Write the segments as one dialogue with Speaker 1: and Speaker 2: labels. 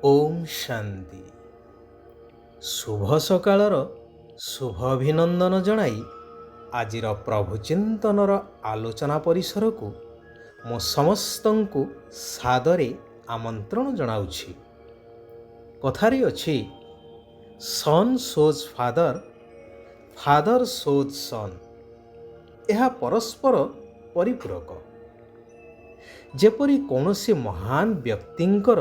Speaker 1: ଓମ୍ ଶାନ୍ତି। ଶୁଭ ସକାଳର ଶୁଭ ଅଭିନନ୍ଦନ ଜଣାଇ ଆଜିର ପ୍ରଭୁ ଚିନ୍ତନର ଆଲୋଚନା ପରିସରକୁ ମୁଁ ସମସ୍ତଙ୍କୁ ସାଦରେ ଆମନ୍ତ୍ରଣ ଜଣାଉଛି। କଥାରେ ଅଛି, ସନ୍ ଶୋଜ୍ ଫାଦର, ଫାଦର ଶୋଜ୍ ସନ୍। ଏହା ପରସ୍ପର ପରିପୂରକ। ଯେପରି କୌଣସି ମହାନ ବ୍ୟକ୍ତିଙ୍କର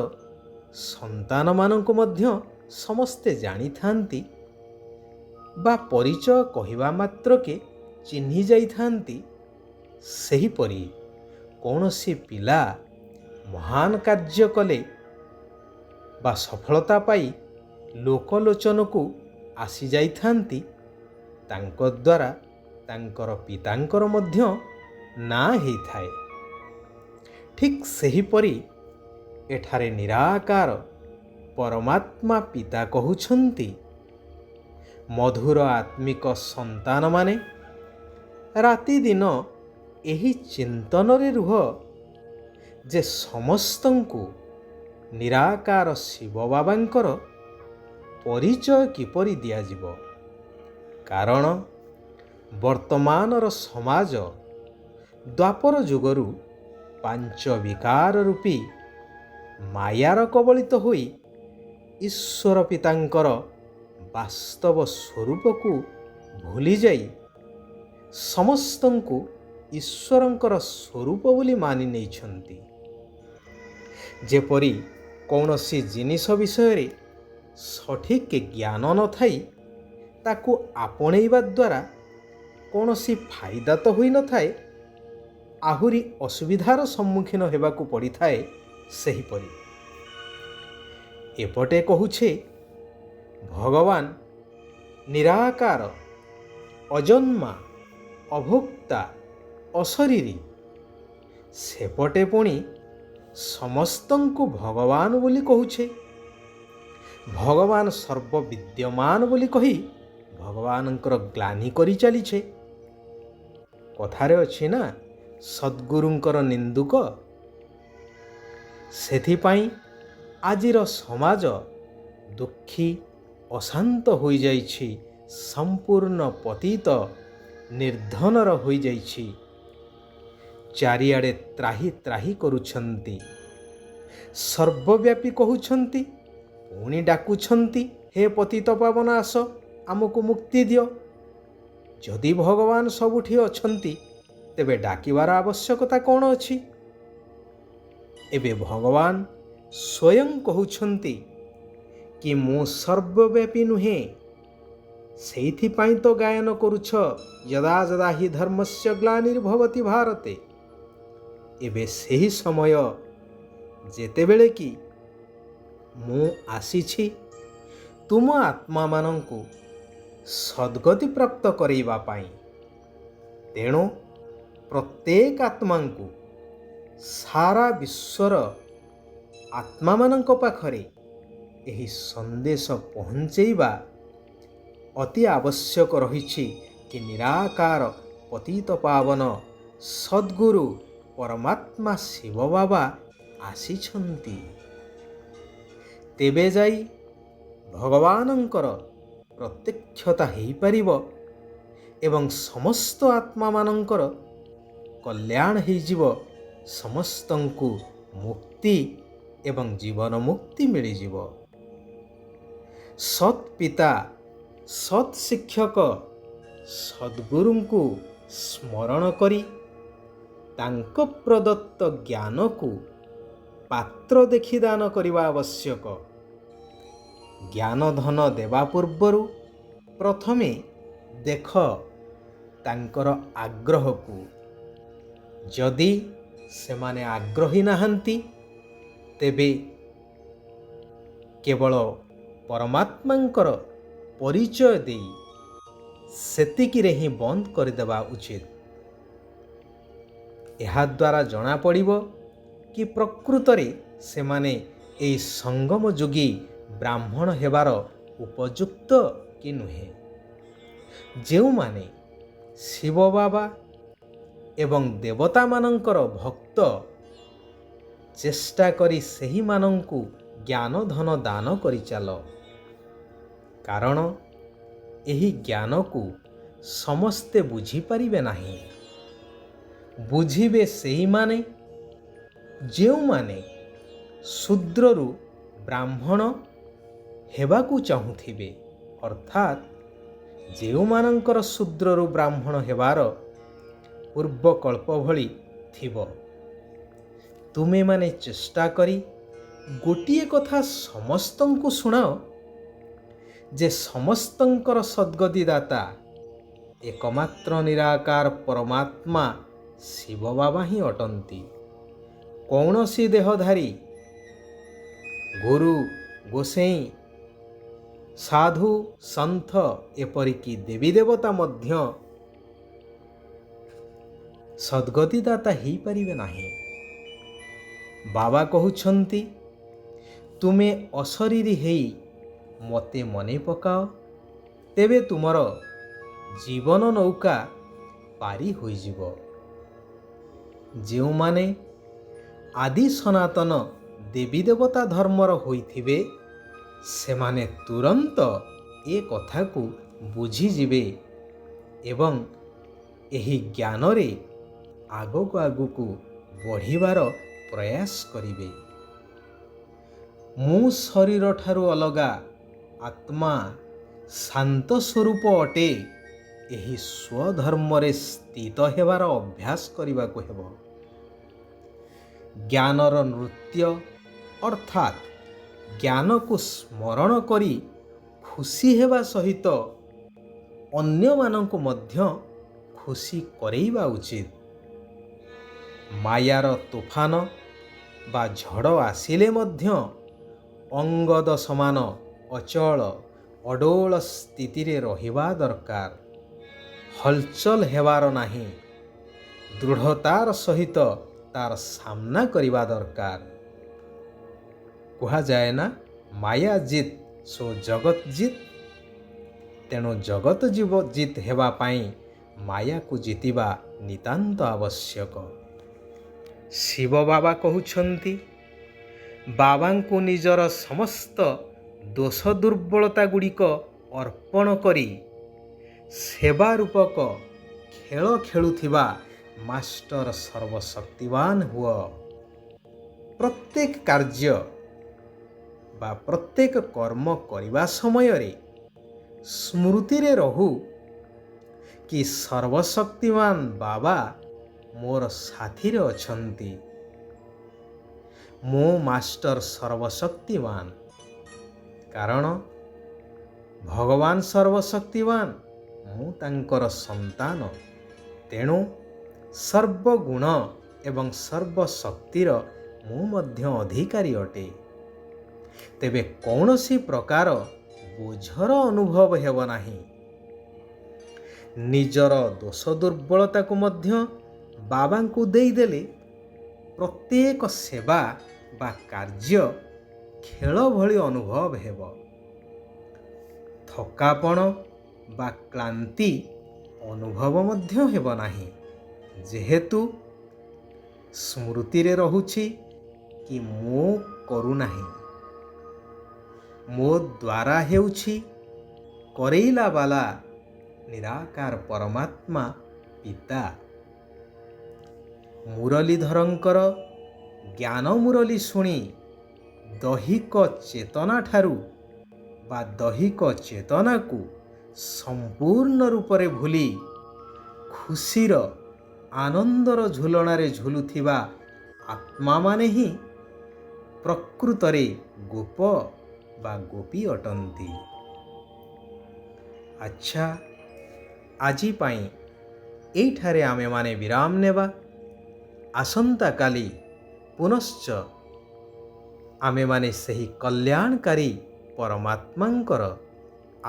Speaker 1: ସନ୍ତାନମାନଙ୍କୁ ମଧ୍ୟ ସମସ୍ତେ ଜାଣିଥାନ୍ତି ବା ପରିଚୟ କହିବା ମାତ୍ରକେ ଚିହ୍ନି ଯାଇଥାନ୍ତି, ସେହିପରି କୌଣସି ପିଲା ମହାନ କାର୍ଯ୍ୟ କଲେ ବା ସଫଳତା ପାଇ ଲୋକଲୋଚନକୁ ଆସିଯାଇଥାନ୍ତି, ତାଙ୍କ ଦ୍ୱାରା ତାଙ୍କର ପିତାଙ୍କର ମଧ୍ୟ ନାଁ ହେଇଥାଏ। ଠିକ୍ ସେହିପରି ଏଠାରେ ନିରାକାର ପରମାତ୍ମା ପିତା କହୁଛନ୍ତି, ମଧୁର ଆତ୍ମିକ ସନ୍ତାନମାନେ ରାତିଦିନ ଏହି ଚିନ୍ତନରେ ରୁହ ଯେ ସମସ୍ତଙ୍କୁ ନିରାକାର ଶିବ ବାବାଙ୍କର ପରିଚୟ କିପରି ଦିଆଯିବ। କାରଣ ବର୍ତ୍ତମାନର ସମାଜ ଦ୍ୱାପର ଯୁଗରୁ ପାଞ୍ଚ ବିକାର ରୂପୀ ମାୟାର କବଳିତ ହୋଇ ଈଶ୍ୱର ପିତାଙ୍କର ବାସ୍ତବ ସ୍ୱରୂପକୁ ଭୁଲିଯାଇ ସମସ୍ତଙ୍କୁ ଈଶ୍ୱରଙ୍କର ସ୍ୱରୂପ ବୋଲି ମାନି ନେଇଛନ୍ତି। ଯେପରି କୌଣସି ଜିନିଷ ବିଷୟରେ ସଠିକ୍ ଜ୍ଞାନ ନଥାଇ ତାକୁ ଆପଣେଇବା ଦ୍ୱାରା କୌଣସି ଫାଇଦା ତ ହୋଇନଥାଏ, ଆହୁରି ଅସୁବିଧାର ସମ୍ମୁଖୀନ ହେବାକୁ ପଡ଼ିଥାଏ। ସେହିପରି ଏପଟେ କହୁଛେ, ଭଗବାନ ନିରାକାର, ଅଜନ୍ମା, ଅଭୋକ୍ତା, ଅଶରୀରୀ। ସେପଟେ ପୁଣି ସମସ୍ତଙ୍କୁ ଭଗବାନ ବୋଲି କହୁଛେ। ଭଗବାନ ସର୍ବବିଦ୍ୟମାନ ବୋଲି କହି ଭଗବାନଙ୍କର ଗ୍ଲାନି କରି ଚାଲିଛେ। କଥାରେ ଅଛି ନା, ସଦ୍ଗୁରୁଙ୍କର ନିନ୍ଦୁକ। ସେଥିପାଇଁ ଆଜିର ସମାଜ ଦୁଃଖୀ, ଅଶାନ୍ତ ହୋଇଯାଇଛି, ସମ୍ପୂର୍ଣ୍ଣ ପତିତ ନିର୍ଧନର ହୋଇଯାଇଛି। ଚାରିଆଡ଼େ ତ୍ରାହି ତ୍ରାହି କରୁଛନ୍ତି, ସର୍ବବ୍ୟାପୀ କହୁଛନ୍ତି, ପୁଣି ଡାକୁଛନ୍ତି, ହେ ପତିତ ପାବନ ଆସ, ଆମକୁ ମୁକ୍ତି ଦିଅ। ଯଦି ଭଗବାନ ସବୁଠି ଅଛନ୍ତି, ତେବେ ଡାକିବାର ଆବଶ୍ୟକତା କ'ଣ ଅଛି? ଏବେ ଭଗବାନ ସ୍ୱୟଂ କହୁଛନ୍ତି କି ମୁଁ ସର୍ବବ୍ୟାପୀ ନୁହେଁ। ସେଇଥିପାଇଁ ତ ଗାୟନ କରୁଛ, ଯଦା ଯଦା ହି ଧର୍ମସ୍ୟ ଗ୍ଲାନିର୍ଭବତି ଭାରତେ। ଏବେ ସେହି ସମୟ ଯେତେବେଳେ କି ମୁଁ ଆସିଛି ତୁମ ଆତ୍ମାମାନଙ୍କୁ ସଦ୍ଗତି ପ୍ରାପ୍ତ କରାଇବା ପାଇଁ। ତେଣୁ ପ୍ରତ୍ୟେକ ଆତ୍ମାଙ୍କୁ ସାରା ବିଶ୍ୱର ଆତ୍ମାମାନଙ୍କ ପାଖରେ ଏହି ସନ୍ଦେଶ ପହଞ୍ଚେଇବା ଅତି ଆବଶ୍ୟକ ରହିଛି କି ନିରାକାର ପତିତ ପାବନ ସଦ୍ଗୁରୁ ପରମାତ୍ମା ଶିବ ବାବା ଆସିଛନ୍ତି। ତେବେ ଯାଇ ଭଗବାନଙ୍କର ପ୍ରତ୍ୟକ୍ଷତା ହେଇପାରିବ ଏବଂ ସମସ୍ତ ଆତ୍ମାମାନଙ୍କର କଲ୍ୟାଣ ହେଇଯିବ, ସମସ୍ତଙ୍କୁ ମୁକ୍ତି ଏବଂ ଜୀବନ ମୁକ୍ତି ମିଳିଯିବ। ସତ୍ ପିତା, ସତ୍ ଶିକ୍ଷକ, ସଦ୍ଗୁରୁଙ୍କୁ ସ୍ମରଣ କରି ତାଙ୍କ ପ୍ରଦତ୍ତ ଜ୍ଞାନକୁ ପାତ୍ର ଦେଖି ଦାନ କରିବା ଆବଶ୍ୟକ। ଜ୍ଞାନ ଧନ ଦେବା ପୂର୍ବରୁ ପ୍ରଥମେ ଦେଖ ତାଙ୍କର ଆଗ୍ରହକୁ। ଯଦି ସେମାନେ ଆଗ୍ରହୀ ନାହାନ୍ତି, ତେବେ କେବଳ ପରମାତ୍ମାଙ୍କର ପରିଚୟ ଦେଇ ସେତିକିରେ ହିଁ ବନ୍ଦ କରିଦେବା ଉଚିତ। ଏହାଦ୍ୱାରା ଜଣାପଡ଼ିବ କି ପ୍ରକୃତରେ ସେମାନେ ଏହି ସଙ୍ଗମ ଯୋଗୀ ବ୍ରାହ୍ମଣ ହେବାର ଉପଯୁକ୍ତ କି ନୁହେଁ। ଯେଉଁମାନେ ଶିବ ବାବା ଏବଂ ଦେବତାମାନଙ୍କର ଭକ୍ତ, ଚେଷ୍ଟା କରି ସେହିମାନଙ୍କୁ ଜ୍ଞାନ ଧନ ଦାନ କରିଚାଲ। କାରଣ ଏହି ଜ୍ଞାନକୁ ସମସ୍ତେ ବୁଝିପାରିବେ ନାହିଁ। ବୁଝିବେ ସେଇମାନେ ଯେଉଁମାନେ ଶୂଦ୍ରରୁ ବ୍ରାହ୍ମଣ ହେବାକୁ ଚାହୁଁଥିବେ, ଅର୍ଥାତ୍ ଯେଉଁମାନଙ୍କର ଶୂଦ୍ରରୁ ବ୍ରାହ୍ମଣ ହେବାର ପୂର୍ବକଳ୍ପ ଭଳି ଥିବ। ତୁମେମାନେ ଚେଷ୍ଟା କରି ଗୋଟିଏ କଥା ସମସ୍ତଙ୍କୁ ଶୁଣାଅ ଯେ ସମସ୍ତଙ୍କର ସଦ୍ଗତିଦାତା ଏକମାତ୍ର ନିରାକାର ପରମାତ୍ମା ଶିବ ବାବା ହିଁ ଅଟନ୍ତି। କୌଣସି ଦେହଧାରୀ ଗୁରୁ, ଗୋସେଇଁ, ସାଧୁ, ସନ୍ଥ ଏପରିକି ଦେବୀ ଦେବତା ମଧ୍ୟ ସଦ୍ଗତିଦାତା ହେଇପାରିବେ ନାହିଁ। ବାବା କହୁଛନ୍ତି, ତୁମେ ଅଶରୀରୀ ହେଇ ମୋତେ ମନେ ପକାଅ, ତେବେ ତୁମର ଜୀବନ ନୌକା ପାରି ହୋଇଯିବ। ଯେଉଁମାନେ ଆଦି ସନାତନ ଦେବୀ ଦେବତା ଧର୍ମର ହୋଇଥିବେ, ସେମାନେ ତୁରନ୍ତ ଏ କଥାକୁ ବୁଝିଯିବେ ଏବଂ ଏହି ଜ୍ଞାନରେ ଆଗକୁ ଆଗକୁ ବଢ଼ିବାର ପ୍ରୟାସ କରିବେ। ମୁଁ ଶରୀରଠାରୁ ଅଲଗା ଆତ୍ମା ଶାନ୍ତ ସ୍ୱରୂପ ଅଟେ, ଏହି ସ୍ୱଧର୍ମରେ ସ୍ଥିତ ହେବାର ଅଭ୍ୟାସ କରିବାକୁ ହେବ। ଜ୍ଞାନର ନୃତ୍ୟ ଅର୍ଥାତ୍ ଜ୍ଞାନକୁ ସ୍ମରଣ କରି ଖୁସି ହେବା ସହିତ ଅନ୍ୟମାନଙ୍କୁ ମଧ୍ୟ ଖୁସି କରେଇବା ଉଚିତ। ମାୟାର ତୋଫାନ ବା ଝଡ଼ ଆସିଲେ ମଧ୍ୟ ଅଙ୍ଗଦ ସମାନ ଅଚଳ ଅଡୋଳ ସ୍ଥିତିରେ ରହିବା ଦରକାର। ହଲଚଲ ହେବାର ନାହିଁ, ଦୃଢ଼ତାର ସହିତ ତାର ସାମ୍ନା କରିବା ଦରକାର। କୁହାଯାଏ ନା, ମାୟା ଜିତ୍ ସୋ ଜଗତ ଜିତ୍। ତେଣୁ ଜଗତ ଜିତ୍ ହେବା ପାଇଁ ମାୟାକୁ ଜିତିବା ନିତାନ୍ତ ଆବଶ୍ୟକ। ଶିବ ବାବା କହୁଛନ୍ତି, ବାବାଙ୍କୁ ନିଜର ସମସ୍ତ ଦୋଷ ଦୁର୍ବଳତା ଗୁଡ଼ିକ ଅର୍ପଣ କରି ସେବା ରୂପକ ଖେଳ ଖେଳୁଥିବା ମାଷ୍ଟର ସର୍ବଶକ୍ତିବାନ ହୁଅ। ପ୍ରତ୍ୟେକ କାର୍ଯ୍ୟ ବା ପ୍ରତ୍ୟେକ କର୍ମ କରିବା ସମୟରେ ସ୍ମୃତିରେ ରହୁ କି ସର୍ବଶକ୍ତିମାନ ବାବା ମୋର ସାଥିରେ ଅଛନ୍ତି। ମୁଁ ମାଷ୍ଟର ସର୍ବଶକ୍ତିମାନ, କାରଣ ଭଗବାନ ସର୍ବଶକ୍ତିମାନ, ମୁଁ ତାଙ୍କର ସନ୍ତାନ। ତେଣୁ ସର୍ବଗୁଣ ଏବଂ ସର୍ବଶକ୍ତିର ମୁଁ ମଧ୍ୟ ଅଧିକାରୀ ଅଟେ। ତେବେ କୌଣସି ପ୍ରକାର ବୋଝର ଅନୁଭବ ହେବ ନାହିଁ। ନିଜର ଦୋଷ ଦୁର୍ବଳତାକୁ ମଧ୍ୟ ବାବାଙ୍କୁ ଦେଇଦେଲେ ପ୍ରତ୍ୟେକ ସେବା ବା କାର୍ଯ୍ୟ ଖେଳ ଭଳି ଅନୁଭବ ହେବ। ଥକାପଣ ବା କ୍ଳାନ୍ତି ଅନୁଭବ ମଧ୍ୟ ହେବ ନାହିଁ, ଯେହେତୁ ସ୍ମୃତିରେ ରହୁଛି କି ମୁଁ କରୁନାହିଁ, ମୋ ଦ୍ୱାରା ହେଉଛି କରେଇଲା ବାଲା ନିରାକାର ପରମାତ୍ମା ପିତା। ମୁରଲୀଧରଙ୍କର ଜ୍ଞାନ ମୁରଲୀ ଶୁଣି ଦୈହିକ ଚେତନାଠାରୁ ବା ଦୈହିକ ଚେତନାକୁ ସମ୍ପୂର୍ଣ୍ଣ ରୂପରେ ଭୁଲି ଖୁସିର ଆନନ୍ଦର ଝୁଲଣାରେ ଝୁଲୁଥିବା ଆତ୍ମାମାନେ ହିଁ ପ୍ରକୃତରେ ଗୋପ ବା ଗୋପୀ ଅଟନ୍ତି। ଆଚ୍ଛା, ଆଜି ପାଇଁ ଏଇଠାରେ ଆମେମାନେ ବିରାମ ନେବା। ଆସନ୍ତାକାଲି ପୁନଶ୍ଚ ଆମେମାନେ ସେହି କଲ୍ୟାଣକାରୀ ପରମାତ୍ମାଙ୍କର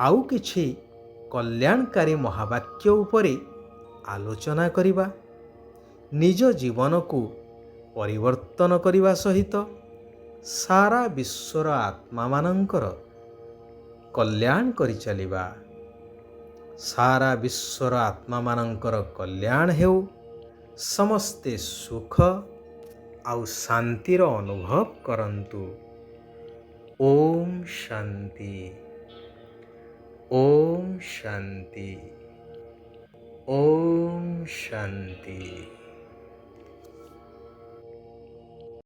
Speaker 1: ଆଉ କିଛି କଲ୍ୟାଣକାରୀ ମହାବାକ୍ୟ ଉପରେ ଆଲୋଚନା କରିବା। ନିଜ ଜୀବନକୁ ପରିବର୍ତ୍ତନ କରିବା ସହିତ ସାରା ବିଶ୍ୱର ଆତ୍ମାମାନଙ୍କର କଲ୍ୟାଣ କରିଚାଲିବା। ସାରା ବିଶ୍ୱର ଆତ୍ମାମାନଙ୍କର କଲ୍ୟାଣ ହେଉ, ସମସ୍ତେ ସୁଖ ଆଉ ଶାନ୍ତିର ଅନୁଭବ କରନ୍ତୁ। ওম শান্তি। ওম শান্তি। ওম শান্তি।